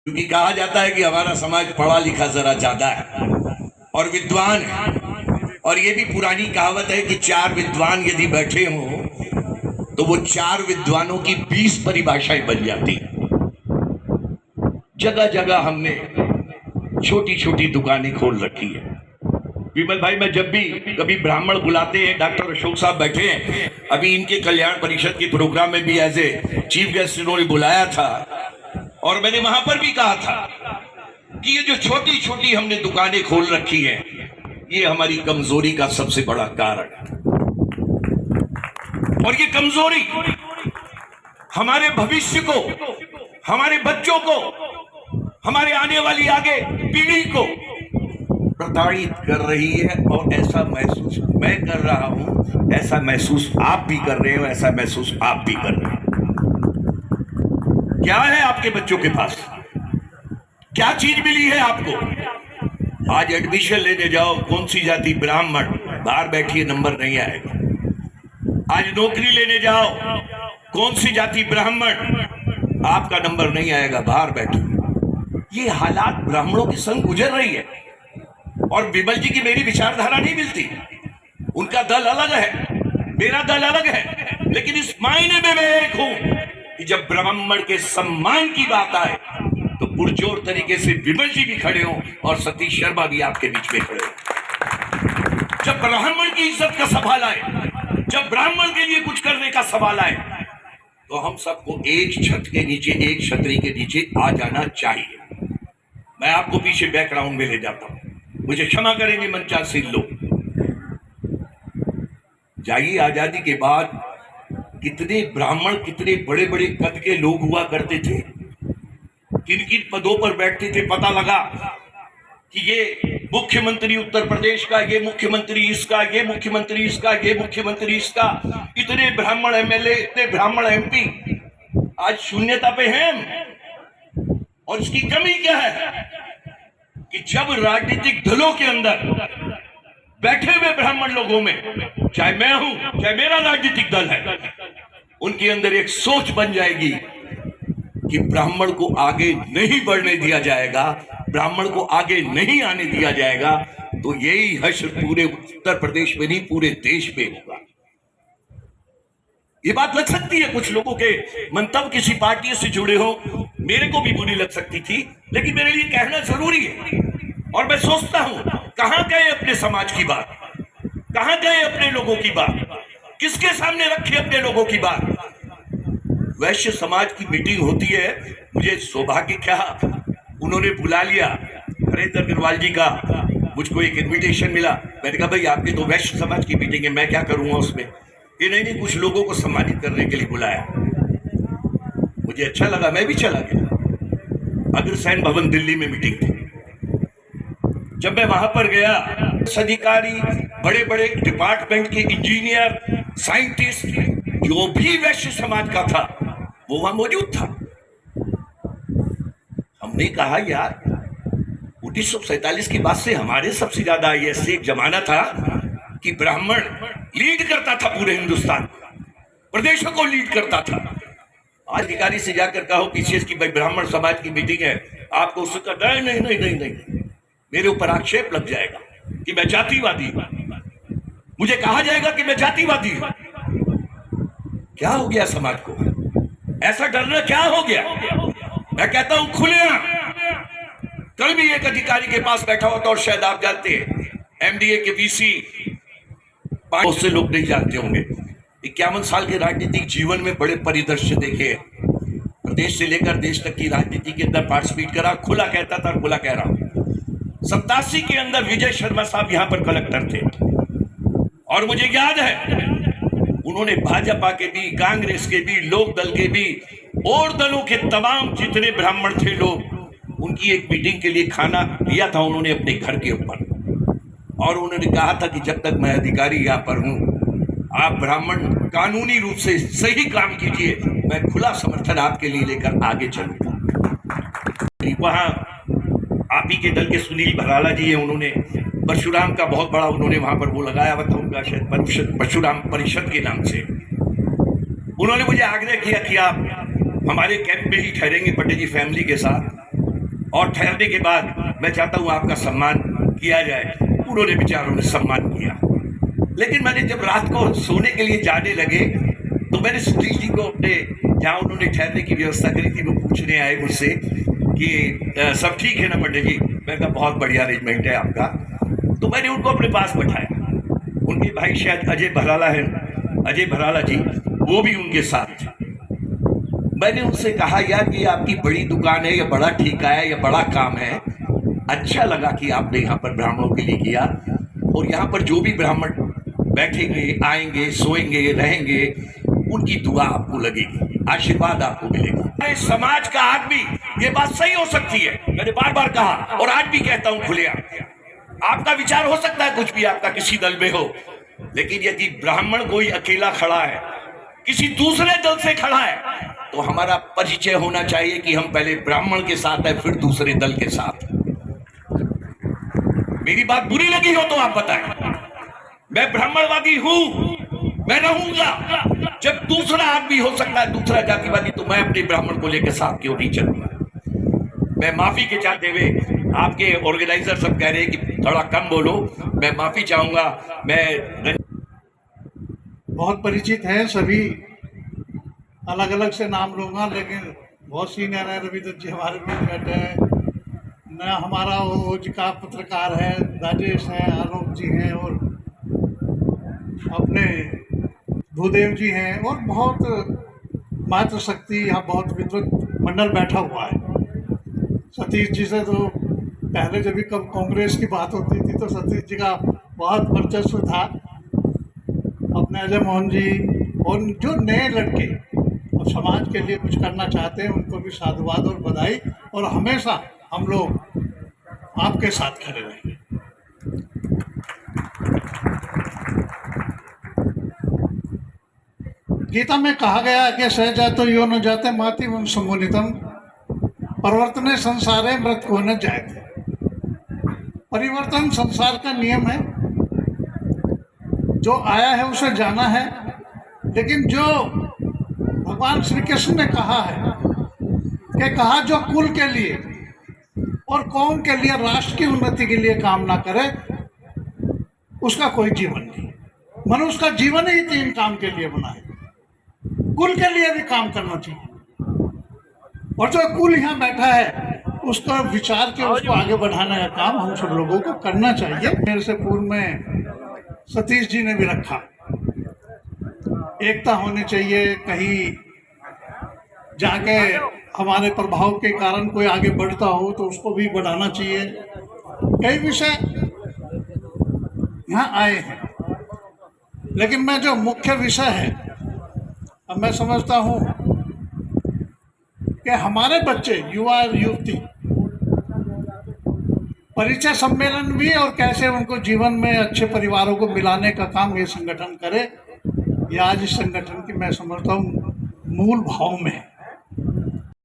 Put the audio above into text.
क्योंकि कहा जाता है कि हमारा समाज पढ़ा लिखा जरा ज्यादा है और विद्वान है। और ये भी पुरानी कहावत है कि चार विद्वान यदि बैठे हों तो वो चार विद्वानों की 20 परिभाषाएं बन जाती हैं। जगह जगह हमने छोटी छोटी दुकानें खोल रखी है। विमल भाई, मैं जब भी कभी ब्राह्मण बुलाते हैं, डॉक्टर अशोक साहब बैठे हैं, अभी इनके कल्याण परिषद के प्रोग्राम में भी एज ए चीफ गेस्ट इन्होंने बुलाया था और मैंने वहां पर भी कहा था कि ये जो छोटी छोटी हमने दुकानें खोल रखी हैं, ये हमारी कमजोरी का सबसे बड़ा कारण है। और ये कमजोरी हमारे भविष्य को, हमारे बच्चों को, हमारे आने वाली आगे पीढ़ी को प्रताड़ित कर रही है। और ऐसा महसूस मैं कर रहा हूं, ऐसा महसूस आप भी कर रहे हो, ऐसा महसूस आप भी कर रहे हो। क्या है आपके बच्चों के पास? क्या चीज मिली है आपको? आज एडमिशन लेने जाओ, कौन सी जाति? ब्राह्मण, बाहर बैठिए, नंबर नहीं आएगा। आज नौकरी लेने जाओ, कौन सी जाति? ब्राह्मण, आपका नंबर नहीं आएगा, बाहर बैठो। ये हालात ब्राह्मणों के संग गुजर रही है। और विमल जी की मेरी विचारधारा नहीं मिलती, उनका दल अलग है, मेरा दल अलग है, लेकिन इस मायने में मैं एक हूं कि जब ब्राह्मण के सम्मान की बात आए तो पुरजोर तरीके से विमल जी भी खड़े हों और सतीश शर्मा भी आपके बीच में खड़े हों। जब ब्राह्मण की इज्जत का सवाल आए, जब ब्राह्मण के लिए कुछ करने का सवाल आए, तो हम सबको एक छत के नीचे, एक छतरी के नीचे आ जाना चाहिए। मैं आपको पीछे बैकग्राउंड में ले जाता हूं, मुझे क्षमा करेंगे मंचासीन लोग। जाइए, आजादी के बाद कितने ब्राह्मण, कितने बड़े बड़े कद के लोग हुआ करते थे, किन किन पदों पर बैठते थे। पता लगा कि ये मुख्यमंत्री उत्तर प्रदेश का, ये मुख्यमंत्री इसका, ये मुख्यमंत्री इसका, ये मुख्यमंत्री इसका। इतने ब्राह्मण एमएलए, इतने ब्राह्मण एमपी, आज शून्यता पे हैं। और इसकी कमी क्या है कि जब राजनीतिक दलों के अंदर बैठे हुए ब्राह्मण लोगों में, चाहे मैं हूं, चाहे मेरा राजनीतिक दल है, उनके अंदर एक सोच बन जाएगी कि ब्राह्मण को आगे नहीं बढ़ने दिया जाएगा, ब्राह्मण को आगे नहीं आने दिया जाएगा, तो यही हश्र पूरे उत्तर प्रदेश में नहीं, पूरे देश में होगा। ये बात लग सकती है कुछ लोगों के मंतव्य किसी पार्टी से जुड़े हो, मेरे को भी बुरी लग सकती थी, लेकिन मेरे लिए कहना जरूरी है। और मैं सोचता हूं, कहां गए अपने समाज की बात, कहां गए अपने लोगों की बात, किसके सामने रखे अपने लोगों की बात? वैश्य समाज की मीटिंग होती है, मुझे सौभाग्य क्या, उन्होंने बुला लिया, हरेंद्र अग्रवाल जी का मुझको एक इनविटेशन मिला। मैंने कहा भाई आपकी तो वैश्य समाज की मीटिंग है, मैं क्या करूंगा उसमें? ये नहीं, कुछ लोगों को सम्मानित करने के लिए बुलाया। मुझे अच्छा लगा, मैं भी चला गया। अग्रसेन भवन दिल्ली में मीटिंग थी। जब मैं वहां पर गया, अधिकारी, बड़े बड़े डिपार्टमेंट के इंजीनियर, साइंटिस्ट, जो भी वैश्य समाज का था वो वहां मौजूद था। हमने कहा यार, 1947 की बात से हमारे सबसे ज्यादा ऐसे एक जमाना था कि ब्राह्मण लीड करता था, पूरे हिंदुस्तान प्रदेशों को लीड करता था। आज अधिकारी से जाकर कहो पीछे की भाई ब्राह्मण समाज की मीटिंग है, आपको उससे कहा नहीं नहीं नहीं नहीं नहीं, मेरे ऊपर आक्षेप लग जाएगा कि मैं जातिवादी, मुझे कहा जाएगा कि मैं जातिवादी हूं। क्या हो गया समाज को? ऐसा डरना क्या हो गया? मैं कहता हूं खुले। कल भी एक अधिकारी के पास बैठा होता, और शायद आप जानते हैं, एमडीए के वीसी, बहुत से लोग नहीं जानते होंगे, 51 साल के राजनीतिक जीवन में बड़े परिदृश्य देखे, प्रदेश से लेकर देश तक की राजनीति के अंदर पार्टिसिपेट करा, खुला कहता था, खुला कह रहा हूं। 87 के अंदर विजय शर्मा साहब यहां पर कलेक्टर थे, और मुझे याद है उन्होंने भाजपा के भी, कांग्रेस के भी, लोक दल के भी, और दलों के तमाम जितने ब्राह्मण थे लोग, उनकी एक मीटिंग के लिए खाना दिया था उन्होंने अपने घर के ऊपर। और उन्होंने कहा था कि जब तक मैं अधिकारी यहाँ पर हूं, आप ब्राह्मण कानूनी रूप से सही काम कीजिए, मैं खुला समर्थन आपके लिए लेकर आगे चलूंगा। वहां आप ही के दल के सुनील भराला जी हैं, उन्होंने परशुराम का बहुत बड़ा उन्होंने वहां पर वो लगाया हुआ था, उनका शायद परशुराम परिषद के नाम से। उन्होंने मुझे आग्रह किया कि आप हमारे कैंप में ही ठहरेंगे पटेल जी फैमिली के साथ, और ठहरने के बाद मैं चाहता हूं आपका सम्मान किया जाए। उन्होंने बेचारों ने सम्मान किया। लेकिन मैंने जब रात को सोने के लिए जाने लगे तो मैंने सुधीर जी को अपने जहाँ उन्होंने ठहरने की व्यवस्था करी थी वो पूछने आए मुझसे कि सब ठीक है ना पंडित जी। मैंने कहा बहुत बढ़िया अरेंजमेंट है आपका। तो मैंने उनको अपने पास बैठाया। उनके भाई शायद अजय भराला है, अजय भराला जी, वो भी उनके साथ थे। मैंने उनसे कहा यार ये आपकी बड़ी दुकान है या बड़ा ठेका है या बड़ा काम है, अच्छा लगा कि आपने यहाँ पर ब्राह्मणों के लिए किया और यहाँ पर जो भी ब्राह्मण बैठेंगे, आएंगे, सोएंगे, रहेंगे, उनकी दुआ आपको लगेगी, आशीर्वाद आपको मिलेगा। इस समाज का आदमी, ये बात सही हो सकती है, मैंने बार बार कहा और आज भी कहता हूं खुलेआम। आपका विचार हो सकता है कुछ भी आपका किसी दल में हो, लेकिन यदि ब्राह्मण कोई अकेला खड़ा है, किसी दूसरे दल से खड़ा है, तो हमारा परिचय होना चाहिए कि हम पहले ब्राह्मण के साथ है, फिर दूसरे दल के साथ। मेरी बात बुरी लगी हो तो आप बताएं। मैं ब्राह्मणवादी हूं, मैं रहूंगा। जब दूसरा आदमी हो सकता है दूसरा जातिवादी, तो मैं अपने ब्राह्मण को लेकर साथ क्यों नहीं चलूंगा। मैं माफी के चाहते हुए, आपके ऑर्गेनाइजर सब कह रहे हैं कि थोड़ा कम बोलो, मैं माफी चाहूंगा। मैं बहुत परिचित हैं सभी, अलग अलग से नाम लूंगा, लेकिन बहुत सीनियर है। रविदत्त जी हमारे बीच बैठे हैं, न हमारा वो जी का पत्रकार है राजेश है, आलोक जी हैं और अपने भूदेव जी हैं और बहुत मातृशक्ति, यहाँ बहुत विद्वत मंडल बैठा हुआ है। सतीश जी से तो पहले जब भी कब कांग्रेस की बात होती थी तो सतीश जी का बहुत वर्चस्व था। अपने अजय मोहन जी और जो नए लड़के और समाज के लिए कुछ करना चाहते हैं उनको भी साधुवाद और बधाई, और हमेशा हम लोग आपके साथ खड़े रहेंगे। गीता में कहा गया है कि सहजातो यो न जाते माति वम समुनितम परिवर्तने संसारे मृत को न जाते। परिवर्तन संसार का नियम है, जो आया है उसे जाना है, लेकिन जो भगवान श्री कृष्ण ने कहा है कि कहा जो कुल के लिए और कौम के लिए, राष्ट्र की उन्नति के लिए काम ना करे उसका कोई जीवन नहीं। मनुष्य का जीवन ही 3 काम के लिए बना है। कुल के लिए भी काम करना चाहिए, और जो कुल यहाँ बैठा है उसका विचार के उसको आगे बढ़ाने का काम हम सब लोगों को करना चाहिए। मेरे से पूर्व में सतीश जी ने भी रखा, एकता होनी चाहिए। कहीं जाके हमारे प्रभाव के कारण कोई आगे बढ़ता हो तो उसको भी बढ़ाना चाहिए। कई विषय यहाँ आए हैं, लेकिन मैं जो मुख्य विषय है, अब मैं समझता हूँ कि हमारे बच्चे, युवा युवती, परिचय सम्मेलन भी और कैसे उनको जीवन में अच्छे परिवारों को मिलाने का काम ये संगठन करे, ये आज इस संगठन की मैं समझता हूँ मूल भाव में है।